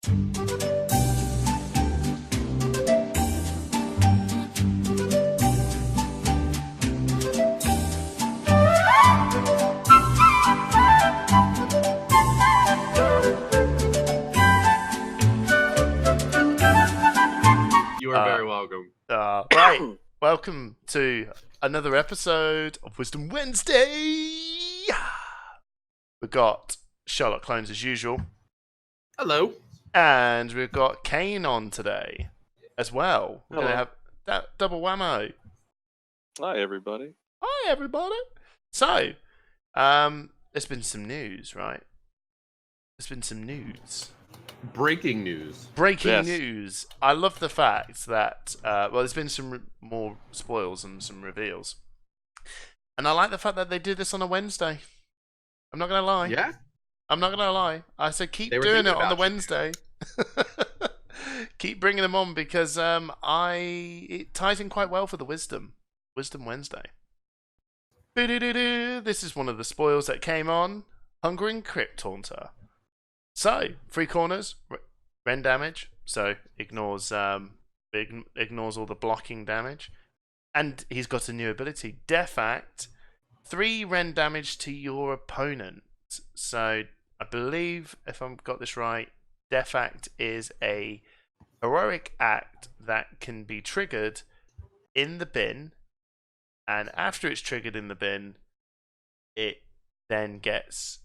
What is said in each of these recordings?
You are very welcome. Right, welcome to another episode of Wisdom Wednesday. We've got Sherlock Clones as usual. Hello. And we've got Kain on today as well. We're going to Hello. have that double whammo. Hi, everybody. Hi, everybody. So, there's been some news, right? There's been some news. Breaking news. Breaking Yes. news. I love the fact that, there's been some more spoils and some reveals. And I like the fact that they did this on a Wednesday. I'm not going to lie. Yeah? I'm not going to lie. I said keep They were doing it thinking on the about you. Wednesday. Keep bringing them on because it ties in quite well for the Wisdom Wednesday. This is one of the spoils that came on Hungering Crypt Haunter. So, 3 corners, Ren damage, so ignores all the blocking damage. And he's got a new ability, Death Act, 3 Ren damage to your opponent. So, I believe, if I've got this right, Death Act is a heroic act that can be triggered in the bin, and after it's triggered in the bin, it then gets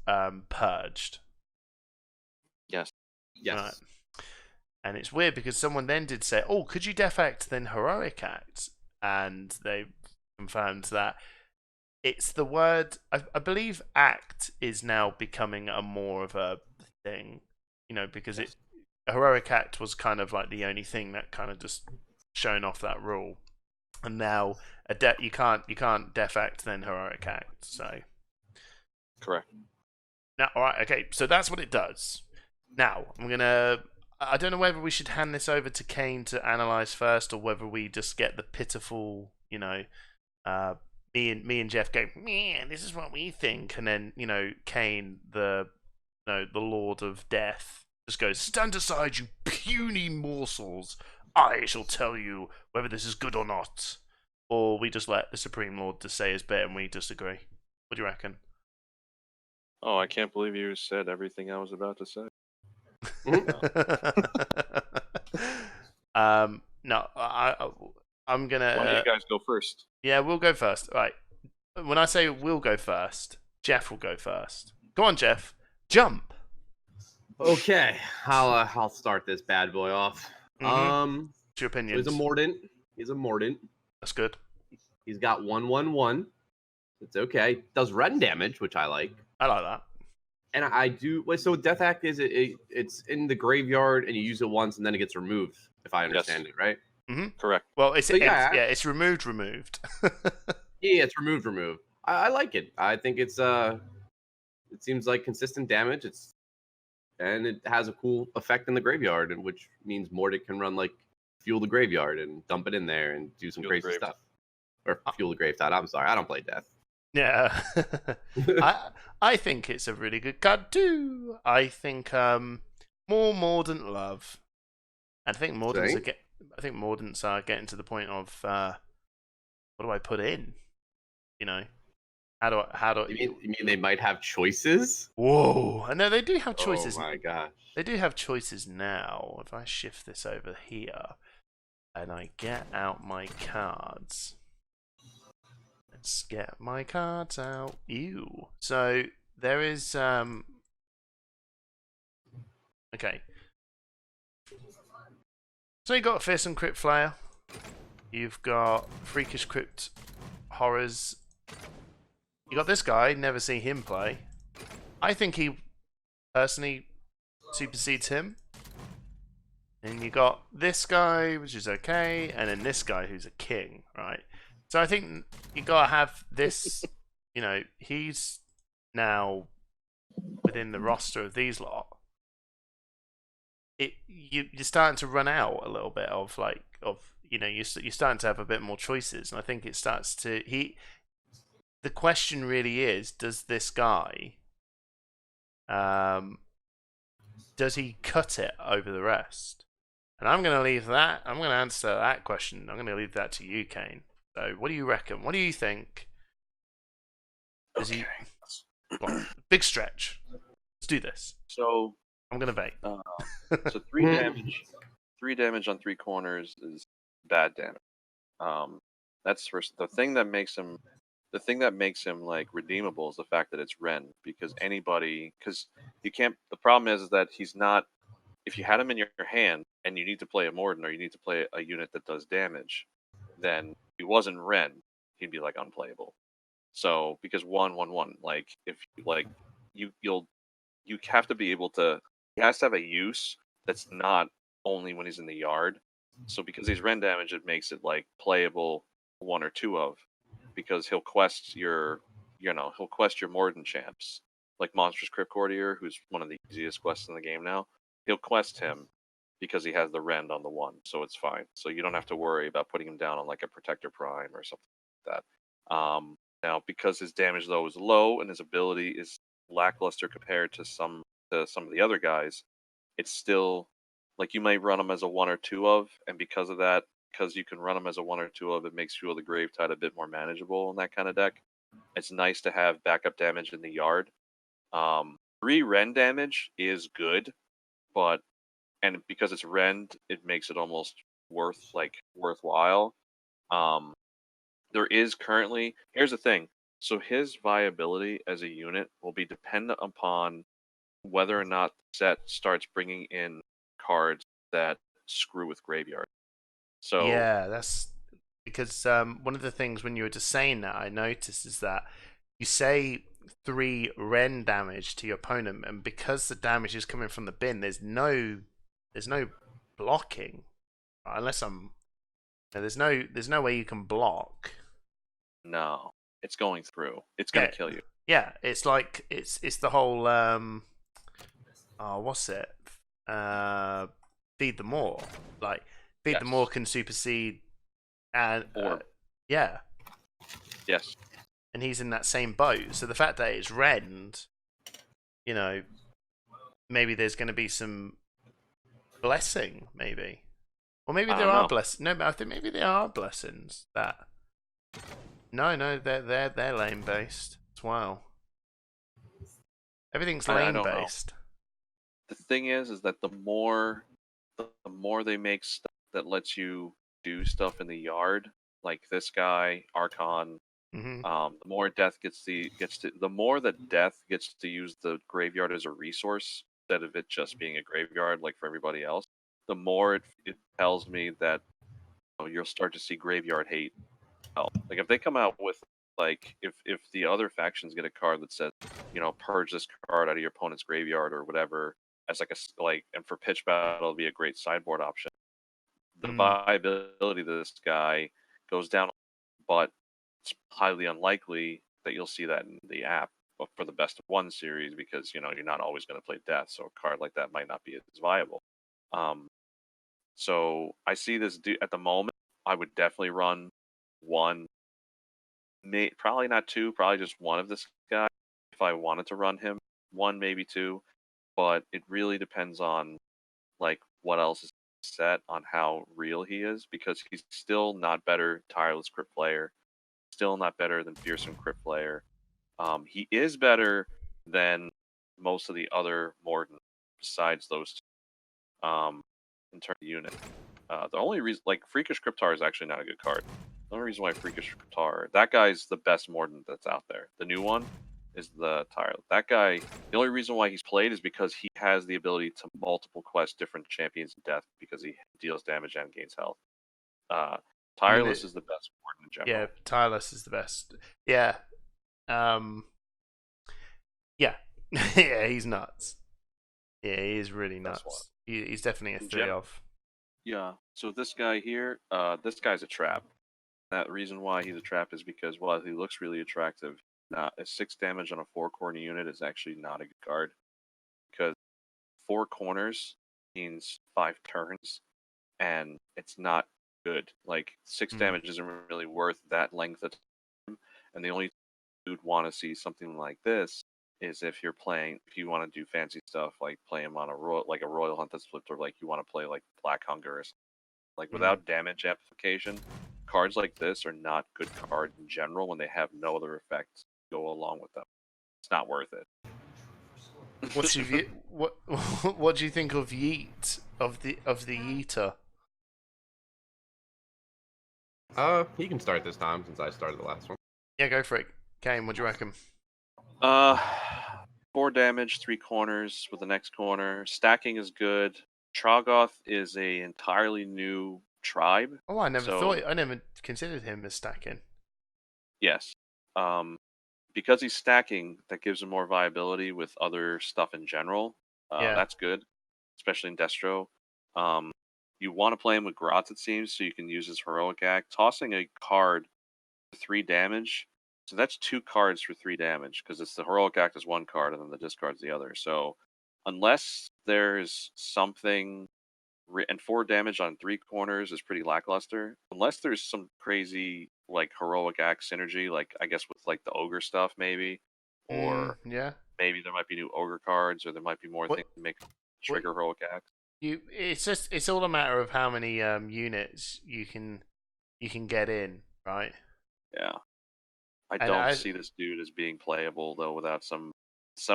purged. Yes. Yes. Right. And it's weird because someone then did say, "Oh, could you Death Act then heroic act?" And they confirmed that it's the word. I believe act is now becoming a more of a thing, because a heroic act was kind of like the only thing that kind of just shown off that rule, and now you can't Death Act then heroic act. So Correct. now, all right, okay, so that's what it does. Now, I don't know whether we should hand this over to Kain to analyze first, or whether we just get the pitiful, me and Jeff go, man, this is what we think, and then Kain, the Lord of Death, just goes, stand aside, you puny morsels. I shall tell you whether this is good or not. Or we just let the Supreme Lord just say his bit and we disagree. What do you reckon? Oh, I can't believe you said everything I was about to say. No, I'm gonna. Why don't you guys go first? Yeah, we'll go first. Right. When I say we'll go first, Jeff will go first. Go on, Jeff. Jump. Okay. I'll start this bad boy off. What's your So opinion? he's a Mordant. That's good. He's got 1/1/1. It's okay. Does Ren damage, which I like. I like that. And I do. Wait, so Death Act is it's in the graveyard and you use it once and then it gets removed. If I understand it, right? Correct. Well, yeah. it's removed. Yeah, it's removed. I like it. I think it seems like consistent damage. And it has a cool effect in the graveyard, and which means Mordant can run like fuel the graveyard and dump it in there and do some Fuel the crazy grave. stuff. Or fuel the grave tide. I'm sorry, I don't play Death. Yeah. I think it's a really good card too. I think more Mordant love. I think Mordants are getting to the point of what do I put in? How do You mean they might have choices? Whoa! I know they do have choices. Oh my gosh. They do have choices now. If I shift this over here and I get out my cards. Let's get my cards out. Ew. So there is okay. So you got Fearsome Crypt Flyer. You've got Freakish Crypt Horrors. You got this guy, never see him play. I think he personally supersedes him. And you got this guy, which is okay, and then this guy who's a king, right? So I think you gotta have this, he's now within the roster of these lot. You're starting to run out a little bit of you're starting to have a bit more choices, and I think it starts to the question really is, does this guy does he cut it over the rest? And I'm going to leave that. I'm going to answer that question. I'm going to leave that to you, Kane. So, what do you reckon? What do you think? Does Okay. he? Well, big stretch. Let's do this. So, I'm going to vape. so 3 damage on 3 corners is bad damage. That's first. The thing that makes him like redeemable is the fact that it's Ren, because you can't. The problem is that he's not. If you had him in your hand and you need to play a Morden or you need to play a unit that does damage, then if he wasn't Ren, he'd be like unplayable. So because 1/1/1, like if like you have to be able to. He has to have a use that's not only when he's in the yard. So because he's Ren damage, it makes it like playable 1 or 2 of, because he'll quest your Morden champs, like Monstrous Crypt Courtier, who's one of the easiest quests in the game now. He'll quest him because he has the rend on the 1, so it's fine. So you don't have to worry about putting him down on like a Protector Prime or something like that. Now, because his damage though is low and his ability is lackluster compared to some of the other guys, it's still like you might run him as a 1 or 2 of, and because of that, because you can run him as a 1 or 2 of, it makes Fuel the Gravetide a bit more manageable in that kind of deck. It's nice to have backup damage in the yard. 3 rend damage is good, but because it's rend, it makes it almost worthwhile. There is currently, here's the thing. So his viability as a unit will be dependent upon whether or not the set starts bringing in cards that screw with graveyard. So Yeah, that's because one of the things when you were just saying that I noticed is that you say 3 Ren damage to your opponent, and because the damage is coming from the bin, there's no blocking unless there's no way you can block. no, it's going through. It's gonna kill you. Yeah, it's like it's the whole what's it? Feed the Maw. Like Feed the Maw can supersede and yeah. Yes. And he's in that same boat. So the fact that it's rend, maybe there's going to be some blessing, maybe, or maybe there are blessings. No, but I think maybe there are blessings that. No, they're lane based as well. Everything's lane based. The thing is that the more they make stuff that lets you do stuff in the yard, like this guy Archon. Mm-hmm. The more Death the more that Death gets to use the graveyard as a resource instead of it just being a graveyard like for everybody else, the more it tells me that you'll start to see graveyard hate. Like if they come out with like if the other factions get a card that says purge this card out of your opponent's graveyard or whatever as and for pitch battle it'll be a great sideboard option. The viability of this guy goes down, but it's highly unlikely that you'll see that in the app for the best of 1 series because you're not always going to play Death, so a card like that might not be as viable. So I see this at the moment. I would definitely run 1, probably not 2, probably just 1 of this guy if I wanted to run him. 1, maybe 2, but it really depends on like what else is set on how real he is, because he's still not better Tireless Crypt Player, still not better than Fearsome Crypt Player. He is better than most of the other Morden besides those 2 in terms of unit. The only reason, like Freakish Cryptar is actually not a good card. The only reason why Freakish Cryptar, that guy's the best Morden that's out there. The new one is the Tireless. That guy, the only reason why he's played is because he has the ability to multiple quest different champions in Death because he deals damage and gains health. Tireless is the best Morden in general. Yeah, Tireless is the best. Yeah. Yeah. Yeah, he's nuts. Yeah, he is really nuts. He's definitely a 3 of. Yeah. So this guy here, this guy's a trap. That reason why he's a trap is because while he looks really attractive, a 6 damage on a 4 corner unit is actually not a good card, because 4 corners means 5 turns, and it's not good. Like 6 damage isn't really worth that length of time, and the only you'd want to see something like this is if you want to do fancy stuff like play him on a royal hunt that's flipped, or like you want to play like Black Hunger or something. Like without damage amplification, cards like this are not good cards in general when they have no other effects go along with them. It's not worth it. What's your view? What do you think of Yeet of the Yeeter? He can start this time since I started the last one. Yeah, go for it. Kain, what do you reckon? 4 damage, 3 corners with the next corner. Stacking is good. Troggoth is a entirely new tribe. Oh, I never considered him as stacking. Yes. Because he's stacking, that gives him more viability with other stuff in general. That's good, especially in Destro. You want to play him with Grots, it seems, so you can use his Heroic Act. Tossing a card for 3 damage, so that's 2 cards for 3 damage, because it's the Heroic Act is 1 card, and then the discard's the other. So unless there's something... And 4 damage on 3 corners is pretty lackluster. Unless there's some crazy like Heroic Act synergy, like I guess with like the Ogre stuff maybe. Or maybe there might be new Ogre cards, or there might be more things to make trigger Heroic Act. It's all a matter of how many units you can get in, right? Yeah. I don't see this dude as being playable though without some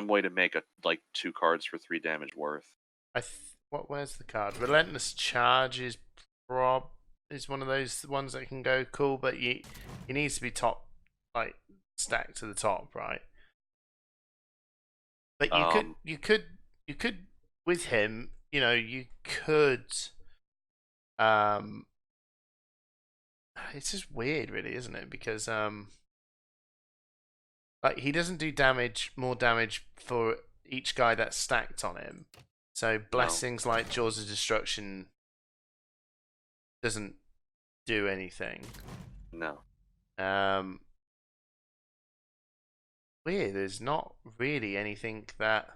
way to make a like 2 cards for 3 damage worth. Where's the card? Relentless Charge is one of those ones that can go cool, but he needs to be top, like stacked to the top, right? But you could with him, you could. It's just weird, really, isn't it? Because like he doesn't do more damage for each guy that's stacked on him. So blessings like Jaws of Destruction doesn't do anything. No. Weird. There's not really anything that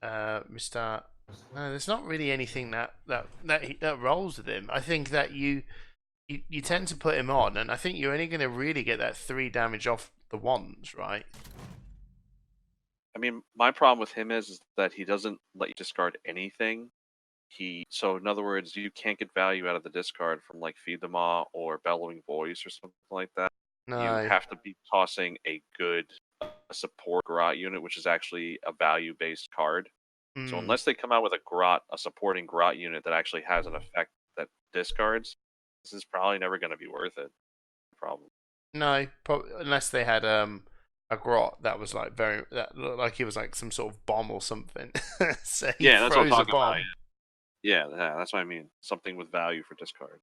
Mr. No, there's not really anything that rolls with him. I think that you tend to put him on, and I think you're only going to really get that 3 damage off the wands, right? I mean, my problem with him is that he doesn't let you discard anything. So in other words, you can't get value out of the discard from like Feed the Maw or Bellowing Voice or something like that. No. You have to be tossing a good support Grot unit, which is actually a value-based card. So unless they come out with a supporting Grot unit that actually has an effect that discards, this is probably never going to be worth it. Problem. No, unless they had a Grot that was like that looked like he was like some sort of bomb or something. So that's what I'm talking about. Yeah, that's what I mean. Something with value for discard.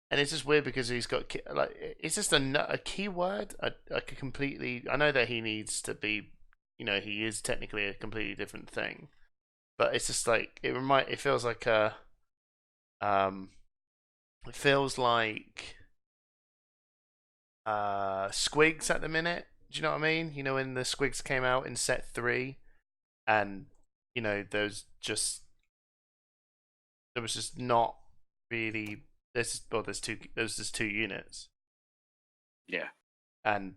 And it's just weird because he's got like it's just a keyword, like a completely. I know that he needs to be, he is technically a completely different thing, but it's just like it feels like Squigs at the minute. Do you know what I mean? When the Squigs came out in set 3, and there was just not really. There's just 2 units. Yeah. And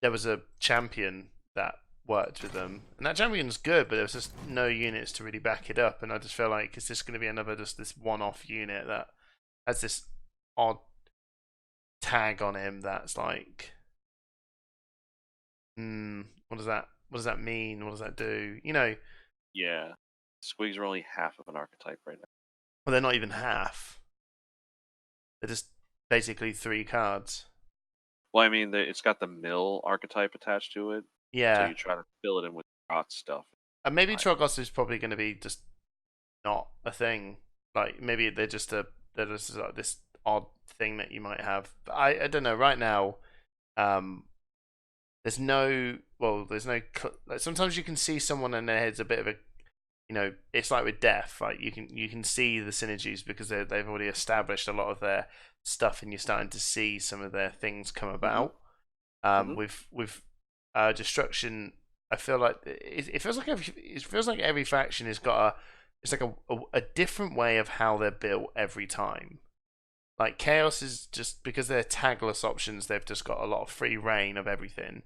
there was a champion that worked with them, and that champion's good, but there was just no units to really back it up. And I just feel like it's just going to be another this one-off unit that has this odd tag on him that's like, what does that mean? What does that do? Yeah. Squigs are only half of an archetype right now. Well, they're not even half. They're just basically 3 cards. Well, I mean, it's got the mill archetype attached to it. Yeah. So you try to fill it in with Grot stuff. And maybe Trogos is probably going to be just not a thing. Like maybe they're just like this odd thing that you might have. But I don't know. Right now, there's no. Like sometimes you can see someone and their head's a bit of a. It's like with Death, like you can see the synergies because they've already established a lot of their stuff, and you're starting to see some of their things come about. With Destruction, I feel like it feels like every faction has got a different way of how they're built every time. Like Chaos is just because they're tagless options, they've just got a lot of free reign of everything.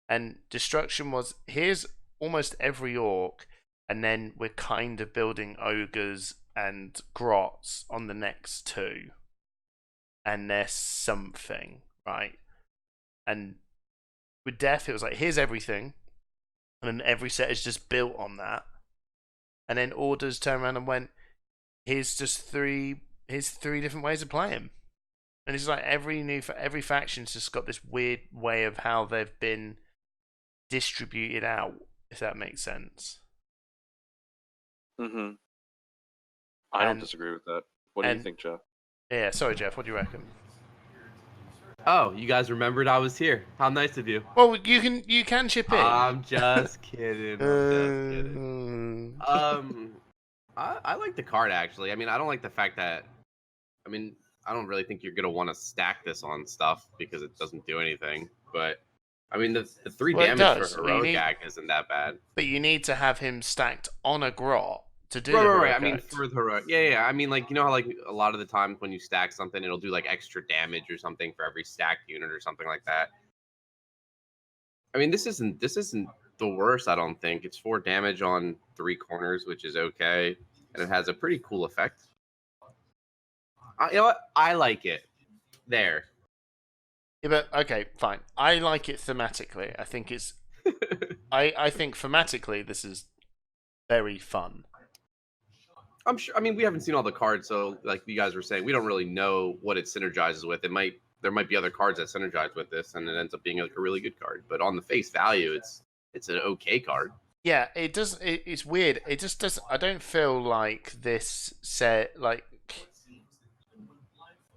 And Destruction was here's almost every orc, and then we're kind of building ogres and grots on the next two. And there's something, right? And with Death, it was like here's everything, and then every set is just built on that. And then Orders turned around and went, here's three different ways of playing. And it's like every faction's just got this weird way of how they've been distributed out, if that makes sense. Mm-hmm. I don't disagree with that. What do you think, Jeff? Yeah, sorry, Jeff. What do you reckon? Oh, you guys remembered I was here. How nice of you. Well, you can chip in. I'm just kidding. I like the card actually. I mean, I don't like the fact that. I mean, I don't really think you're gonna want to stack this on stuff because it doesn't do anything. But I mean, the 3 damage for heroic act isn't that bad. But you need to have him stacked on a grot to do right. I mean, for the heroic, yeah. I mean, like, you know how like a lot of the times when you stack something, it'll do like extra damage or something for every stacked unit or something like that. I mean, this isn't the worst. I don't think it's 4 damage on 3 corners, which is okay, and it has a pretty cool effect. You know what? I like it. There. Yeah, but okay, fine. I like it thematically. I think it's. I think thematically this is very fun. I'm sure. I mean, we haven't seen all the cards, so like you guys were saying, we don't really know what it synergizes with. There might be other cards that synergize with this, and it ends up being like a really good card. But on the face value, it's an okay card. Yeah, it does. It's weird. It just does. I don't feel like this set like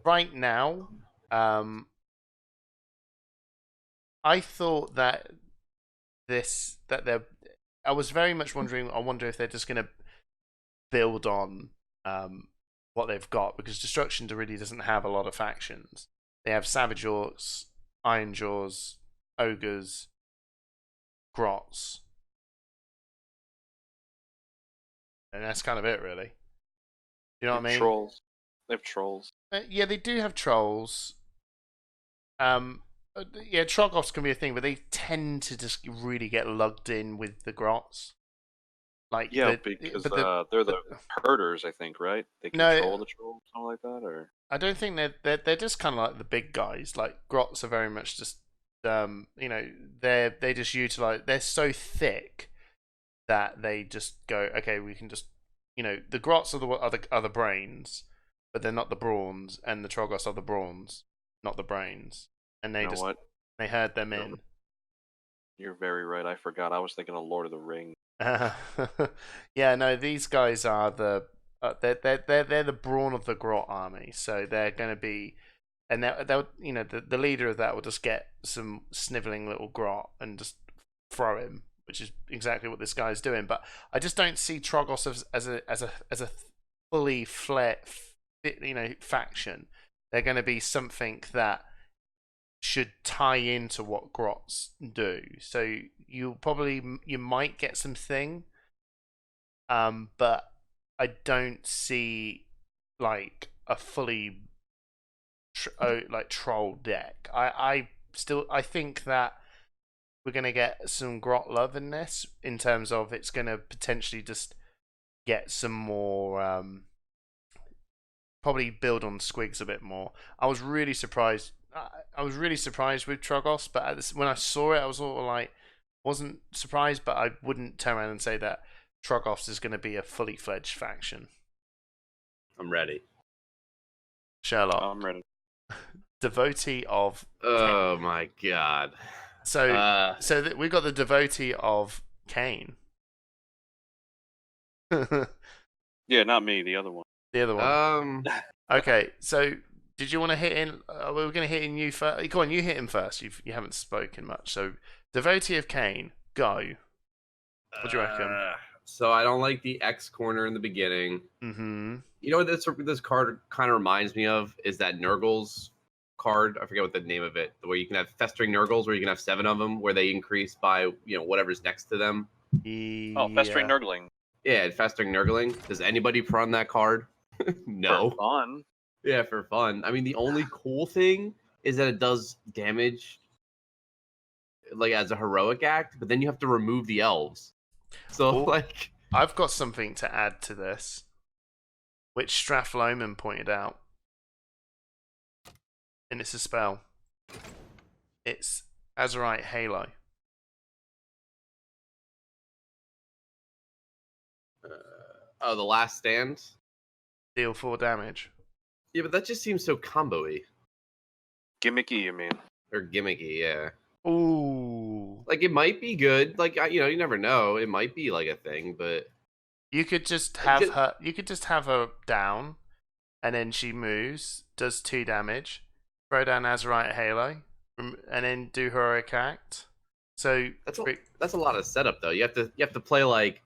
right now. I thought that I was very much wondering. I wonder if they're just going to build on what they've got, because Destruction really doesn't have a lot of factions. They have Savage Orcs, Iron Jaws, Ogres, Grots, and that's kind of it, really. You know what I mean? Trolls. They have trolls. Yeah, they do have trolls. Yeah, Troggoths can be a thing, but they tend to just really get lugged in with the Grots. Like because they're the herders, I think, right? They control the trolls, something like that, or I don't think they're just kind of like the big guys. Like Grots are very much just they just utilize. They're so thick that they just go, okay, we can just the Grots are the brains, but they're not the brawns, and the Troggoths are the brawns, not the brains, and they they herd them in. You're very right. I forgot. I was thinking of Lord of the Rings. Yeah, no, these guys are they're the brawn of the Grot army, so they're going to be, and they'll the leader of that will just get some sniveling little Grot and just throw him, which is exactly what this guy's doing. But I just don't see Troggoths as a fully faction. They're going to be something that should tie into what Grots do. So you might get something, but I don't see like a fully troll deck. I think that we're gonna get some Grot love in this, in terms of it's gonna potentially just get some more, probably build on Squigs a bit more. I was really surprised with Troggoths, but when I saw it, I was wasn't surprised, but I wouldn't turn around and say that Troggoths is going to be a fully fledged faction. I'm ready. Sherlock. I'm ready. Devotee of. Oh my god. So we've got the devotee of Kain. Yeah, not me. The other one. The other one. Okay, so. Did you want to hit in? We were going to hit in you first. Go on, you hit him first. You haven't spoken much. So, Devotee of Kain, go. What do you reckon? So I don't like the X corner in the beginning. Mm-hmm. You know what this card kind of reminds me of is that Nurgle's card. I forget what the name of it. Where you can have Festering Nurgles, where you can have 7 of them, where they increase by whatever's next to them. Oh, Festering Nurgling. Yeah, Festering Nurgling. Does anybody run that card? No. For fun. Yeah, for fun. I mean, the only cool thing is that it does damage like as a heroic act, but then you have to remove the elves. So Oh, like, I've got something to add to this, which Strath Loman pointed out, and it's a spell. It's Azurite Halo. oh, the last stand. Deal 4 damage. Yeah, but that just seems so combo-y Gimmicky, you mean? or gimmicky. Yeah, Ooh. like it might be good. Like you never know. It might be like a thing, but You could just like, have her. You could just have her down, and then she moves, does 2 damage, throw down Azurite Halo, and then do heroic act. So that's a lot of setup though. You have to play like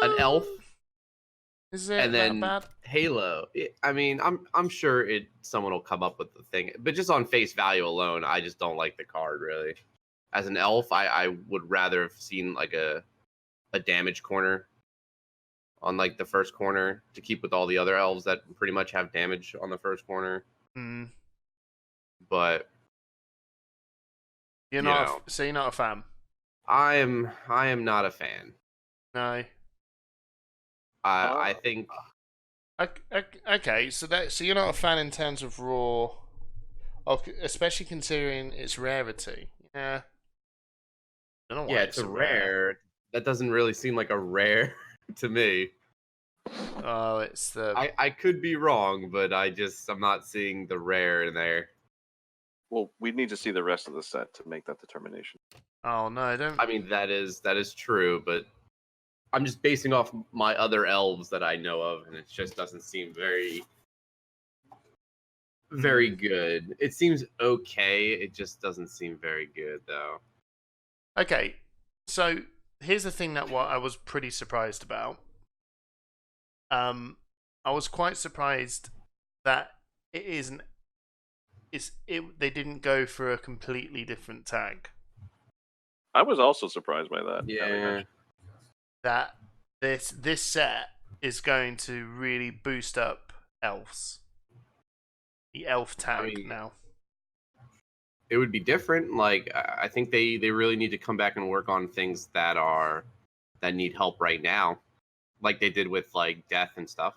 an elf Is it and that then bad? Halo. I mean, I'm sure someone will come up with the thing, but just on face value alone, I just don't like the card really. As an elf, I would rather have seen like a damage corner on like the first corner to keep with all the other elves that pretty much have damage on the first corner. Mm. But You're not. So you're not a fan. I am not a fan. No. I think Okay, so you're not a fan in terms of raw, especially considering its rarity. Yeah. I don't know why yeah, it's it's a a rare. rare. That doesn't really seem like a rare to me. Oh, it's the. I could be wrong, but I'm not seeing the rare in there. Well, we need to see the rest of the set to make that determination. Oh no, don't. I mean that is true, but I'm just basing off my other elves that I know of, and it just doesn't seem very good. It seems okay. It just doesn't seem very good though. Okay, so here's the thing that what I was pretty surprised about. I was quite surprised that it isn't. They didn't go for a completely different tag. I was also surprised by that. Yeah. That this set is going to really boost up elves. The elf tag now. It would be different. Like I think they really need to come back and work on things that need help right now, like they did with like death and stuff.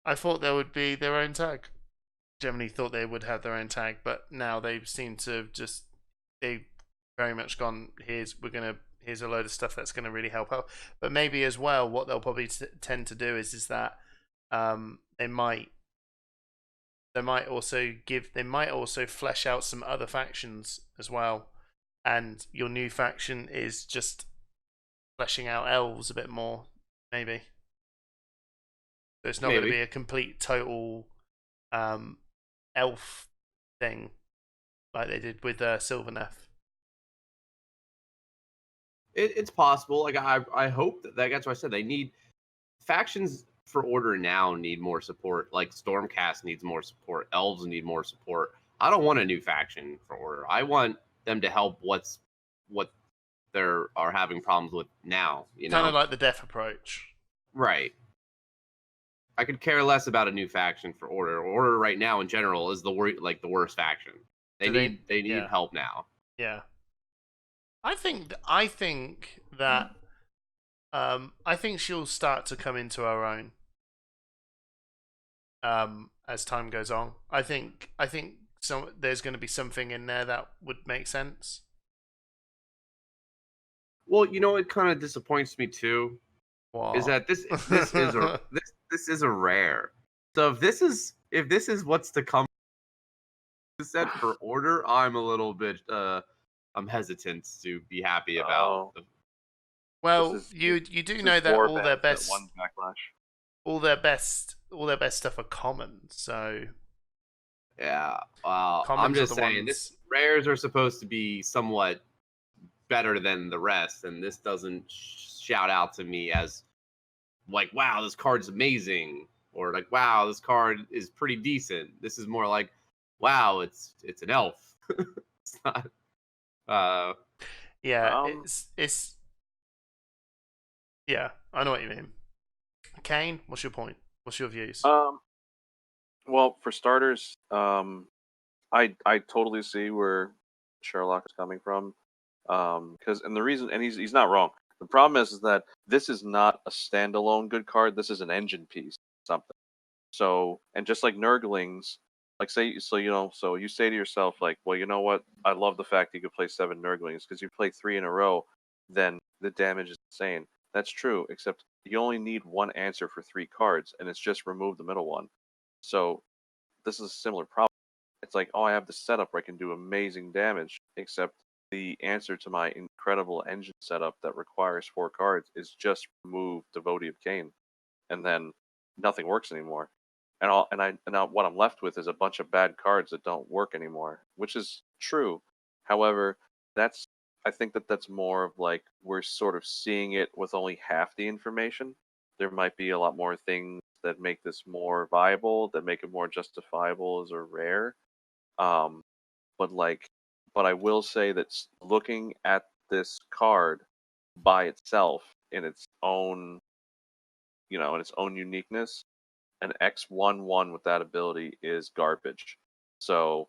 I thought there would be their own tag. Generally thought they would have their own tag, but now they seem to just they very much gone. Here's a load of stuff that's going to really help out. But maybe as well, what they'll probably tend to do is that they might also flesh out some other factions as well, and your new faction is just fleshing out elves a bit more, maybe. So it's not going to be a complete total elf thing like they did with Sylvaneth. It's possible. Like I hope that's why I said they need factions for Order now need more support. Like Stormcast needs more support. Elves need more support. I don't want a new faction for Order. I want them to help what they are having problems with now. Kind of like the death approach, right? I could care less about a new faction for Order. Order right now in general is the worst faction. They need help now. Yeah. I think that I think she'll start to come into her own as time goes on. I think there's going to be something in there that would make sense. Well, it kind of disappoints me too. What? Is that this is a rare. So if this is what's to come set for Order, I'm a little bit I'm hesitant to be happy about. Well, you do know that all their best one backlash. all their best stuff are common. So yeah, well, commons I'm just are the saying ones... this rares are supposed to be somewhat better than the rest, and this doesn't shout out to me as like, wow, this card's amazing, or like, wow, this card is pretty decent. This is more like, wow, it's an elf. It's not. Yeah, it's. Yeah, I know what you mean. Kain, what's your point? What's your views? Well, for starters, I totally see where Sherlock is coming from. Because and the reason, and he's not wrong. The problem is that this is not a standalone good card. This is an engine piece, something. So, and just like Nurglings, like say, so so you say to yourself, like, well, you know what? I love the fact that you could play 7 Nurglings because you play 3 in a row, then the damage is insane. That's true, except you only need one answer for 3 cards, and it's just remove the middle one. So this is a similar problem. It's like, oh, I have the setup where I can do amazing damage, except the answer to my incredible engine setup that requires 4 cards is just remove Devotee of Kain, and then nothing works anymore. What I'm left with is a bunch of bad cards that don't work anymore, which is true. However, that's I think that's more of like we're sort of seeing it with only half the information. There might be a lot more things that make this more viable, that make it more justifiable as a rare. Um, but like, but I will say that looking at this card by itself in its own, in its own uniqueness, an X1/1 with that ability is garbage. So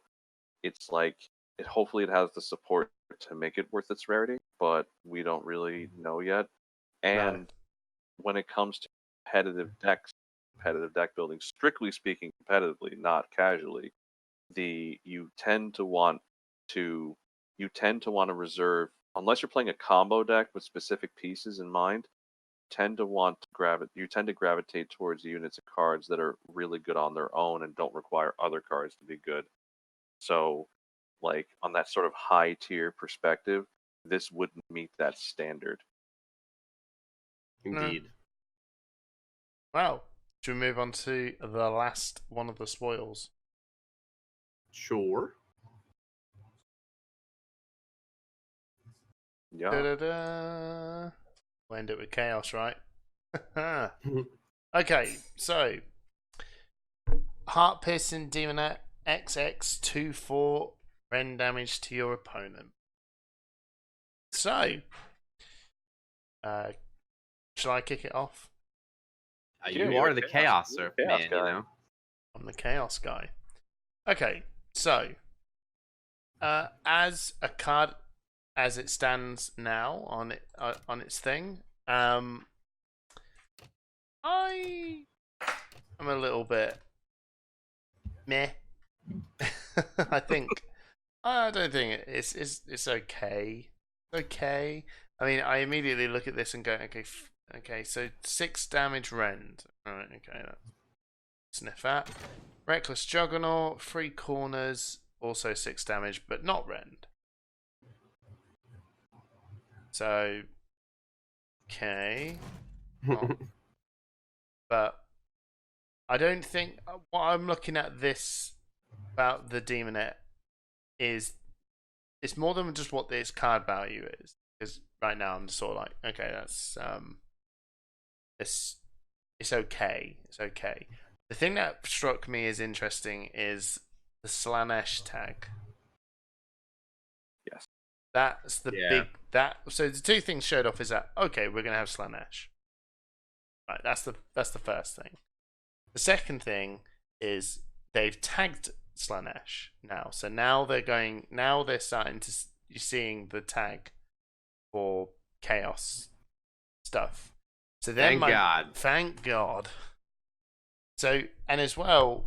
it's like hopefully it has the support to make it worth its rarity, but we don't really know yet. And when it comes to competitive decks, competitive deck building, strictly speaking, competitively, not casually, you tend to want to reserve, unless you're playing a combo deck with specific pieces in mind, you tend to gravitate towards units of cards that are really good on their own and don't require other cards to be good. So, like on that sort of high tier perspective, this wouldn't meet that standard. Indeed. Well, should we move on to the last one of the spoils? Sure. Yeah. Da-da-da. We'll end it with chaos, right? Okay, so Heart Piercing Demonette XX24 rend damage to your opponent. So, shall I kick it off? You are the chaos man, guy. you know. I'm the chaos guy. Okay, so as a card as it stands now on its thing, I am a little bit meh. I don't think it's okay. Okay. I mean, I immediately look at this and go, okay, so 6 damage rend. Alright, okay, sniff that. Reckless Juggernaut, 3 corners, also 6 damage, but not rend. So, okay. But I don't think what I'm looking at this about the Demonette is it's more than just what this card value is. Because right now I'm just sort of like, okay, that's it's okay. It's okay. The thing that struck me as interesting is the Slanesh tag. Yes. That's the big so the 2 things showed off is that okay, we're gonna have Slanesh. Right, that's the first thing. The second thing is they've tagged Slanesh now. So now they're starting to you're seeing the tag for chaos stuff. So then thank God. So and as well,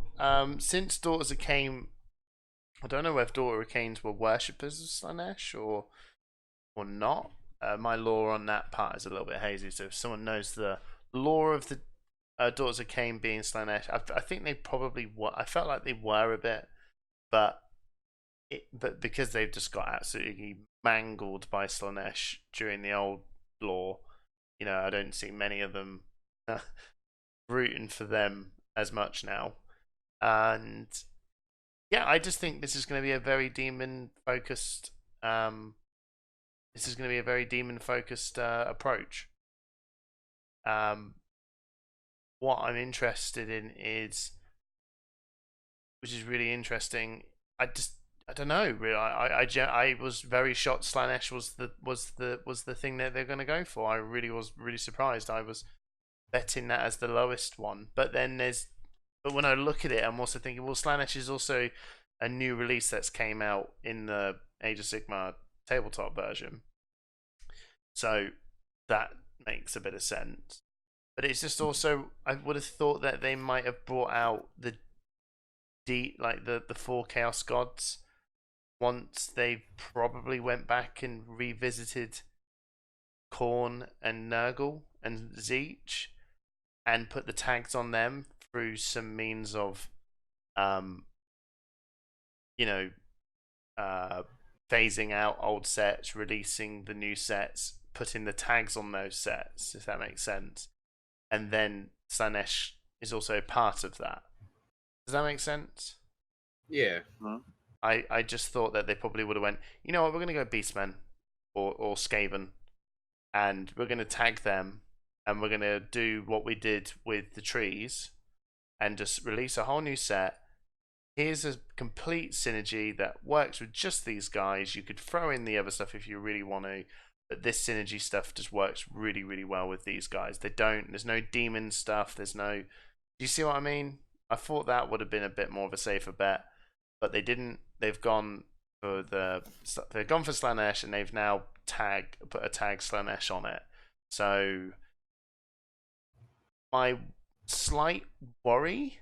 since Daughters of Kain, I don't know if Daughter of Kains were worshippers of Slanesh or not. My lore on that part is a little bit hazy. So if someone knows the lore of the Daughters of Kain being Slanesh, I think they probably were. I felt like they were a bit, but because they've just got absolutely mangled by Slanesh during the old lore, I don't see many of them rooting for them as much now. And yeah, I just think this is going to be a very demon focused. This is going to be a very demon focused approach. What I'm interested in is, which is really interesting. I don't know. Really, I was very shocked. Slanesh was the thing that they're going to go for. I really was really surprised. I was betting that as the lowest one. But when I look at it, I'm also thinking, well, Slanesh is also a new release that's came out in the Age of Sigmar tabletop version, so that makes a bit of sense. But it's just also, I would have thought that they might have brought out the 4 Chaos Gods once they probably went back and revisited Khorne and Nurgle and Zeech and put the tags on them through some means of phasing out old sets, releasing the new sets, putting the tags on those sets, if that makes sense. And then Slanesh is also part of that. Does that make sense? Yeah. I just thought that they probably would have went, you know what, we're going to go Beastmen or Skaven, and we're going to tag them, and we're going to do what we did with the trees, and just release a whole new set. Here's a complete synergy that works with just these guys. You could throw in the other stuff if you really want to, but this synergy stuff just works really, really well with these guys. There's no demon stuff. Do you see what I mean? I thought that would have been a bit more of a safer bet, but they didn't. They've gone for Slanesh, and they've now put a tag Slanesh on it. So my slight worry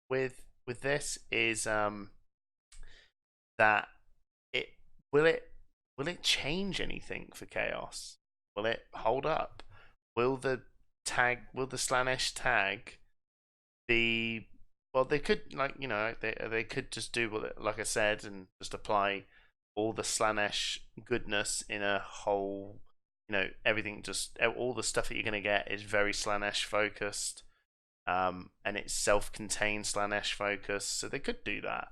with this is that will it change anything for Chaos? Will it hold up? Will the Slanesh tag be, well, they could, they could just do what, like I said, and just apply all the Slanesh goodness in a whole, everything, just all the stuff that you're going to get is very Slanesh focused, and it's self-contained Slanesh focused, so they could do that.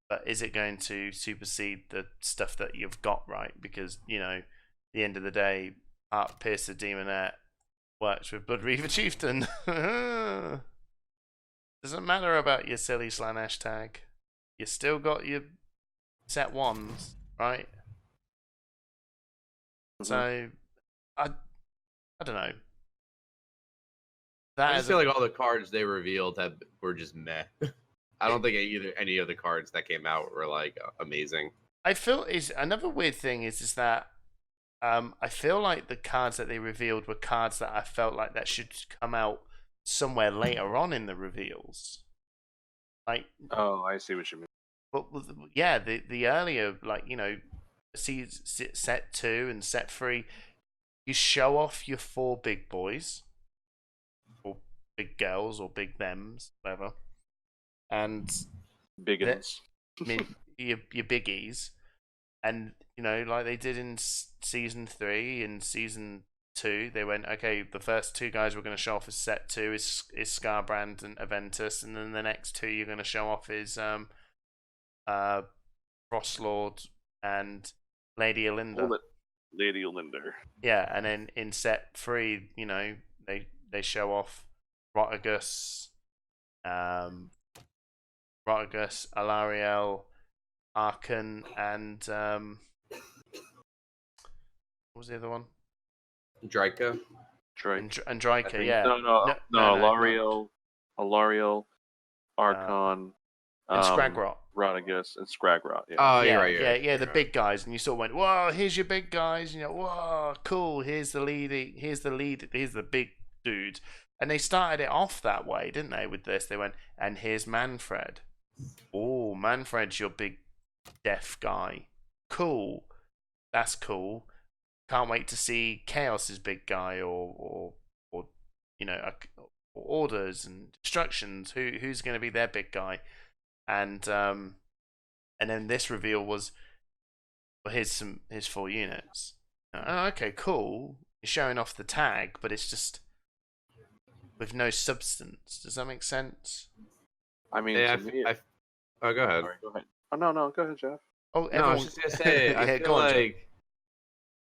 But is it going to supersede the stuff that you've got, right? Because, at the end of the day, Art Piercer Demonette works with Blood Reaver Chieftain. Doesn't matter about your silly Slanesh tag. You still got your set ones, right? Mm-hmm. So, I don't know. I just feel like all the cards they revealed were just meh. I don't think any of the cards that came out were like amazing. I feel another weird thing is that I feel like the cards that they revealed were cards that I felt like that should come out somewhere later on in the reveals. Like, oh, I see what you mean. But yeah, the earlier, set 2 and set 3, you show off your 4 big boys or big girls or big thems, whatever, and biggins, your biggies, and like they did in season 3 and season 2, they went, okay, the first 2 guys we're going to show off as set 2 is Scarbrand and Aventus, and then the next 2 you're going to show off is Frostlord and Lady Olinda. Lady Olinda. Yeah, and then in set 3, they show off Rotigus, Alariel, Arkan, and what was the other one? Draika. And Draika, yeah. No, Alariel, Archon, and Scragrot. Rotigus, and Scragrot. Yeah. Oh, you're right. Yeah, the big guys, and you sort of went, "Whoa, here's your big guys." Whoa, cool. Here's the big dude. And they started it off that way, didn't they? With this, they went, and here's Manfred. Oh, Manfred's your big deaf guy. Cool. That's cool. Can't wait to see Chaos's big guy, or orders and destructions. Who's going to be their big guy? And then this reveal was, well, here's 4 units. Oh, okay, cool. You're showing off the tag, but it's just with no substance. Does that make sense? I mean, go ahead. Sorry, go ahead. Oh no, go ahead, Jeff. Oh, no, I was just gonna say, I feel like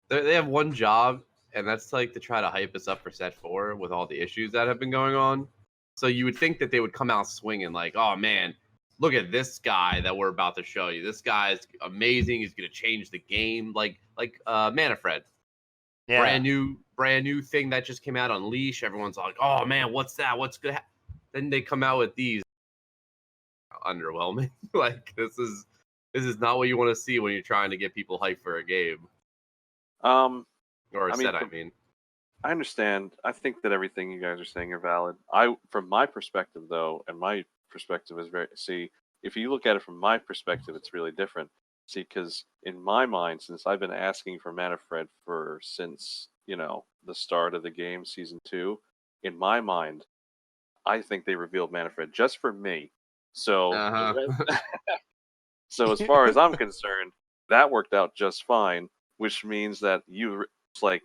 they have one job, and that's like to try to hype us up for set 4 with all the issues that have been going on. So you would think that they would come out swinging, like, oh man, look at this guy that we're about to show you. This guy is amazing. He's gonna change the game, like Manfred. Yeah. brand new thing that just came out on Leash. Everyone's like, oh man, what's that? What's good? Then they come out with these underwhelming. Like this is not what you want to see when you're trying to get people hyped for a game or a set. I mean, I understand. I think that everything you guys are saying are valid. From my perspective though, and my perspective is if you look at it from my perspective, it's really different. See, because in my mind, since I've been asking for Manfred since the start of the game, season 2, in my mind, I think they revealed Manfred just for me. So, so as far as I'm concerned, that worked out just fine. Which means that it's like,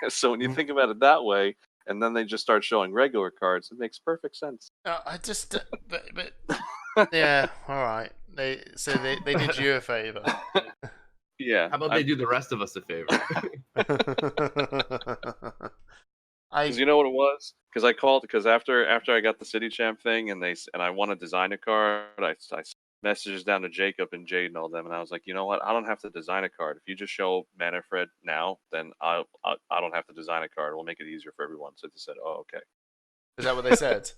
so when you think about it that way, and then they just start showing regular cards, it makes perfect sense. I just, but yeah, all right. They did you a favor. Yeah. How about they do the rest of us a favor? Because you know what it was? Because I called because after I got the City Champ thing and I want to design a card, I messages down to Jacob and Jade and all them, and I was like, you know what? I don't have to design a card. If you just show Manfred now, then I don't have to design a card. We'll make it easier for everyone. So they said, oh, okay. Is that what they said?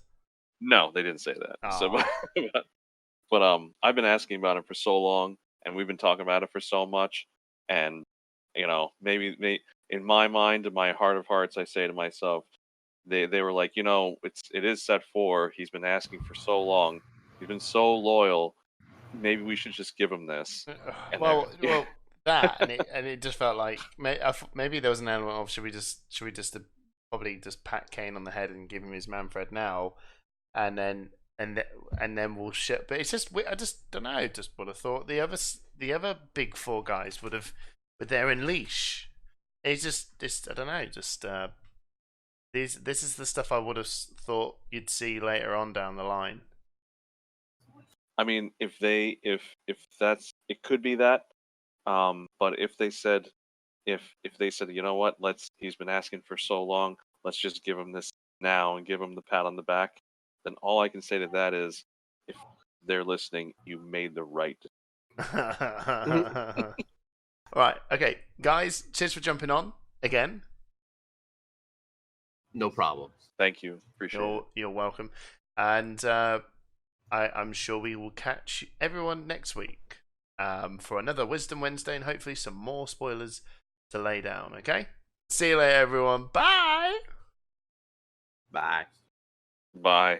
No, they didn't say that. So, but I've been asking about it for so long, and we've been talking about it for so much, and maybe in my mind, in my heart of hearts, I say to myself, they were like, it is set 4. He's been asking for so long. He's been so loyal. Maybe we should just give him this. Well, that and it just felt like maybe there was an element of should we just probably just pat Kain on the head and give him his Manfred now, and then we'll ship. But it's just I just don't know. Just would have thought the other big 4 guys would have were there in Leash. It's just I don't know. Just this is the stuff I would have thought you'd see later on down the line. I mean, if that's it, could be that. But if they said, you know what, he's been asking for so long, let's just give him this now and give him the pat on the back, then all I can say to that is, if they're listening, you made the right. Right, okay, guys, cheers for jumping on again. No problem. Thank you. Appreciate it. You're welcome. And I'm sure we will catch everyone next week for another Wisdom Wednesday and hopefully some more spoilers to lay down, okay? See you later, everyone. Bye! Bye. Bye.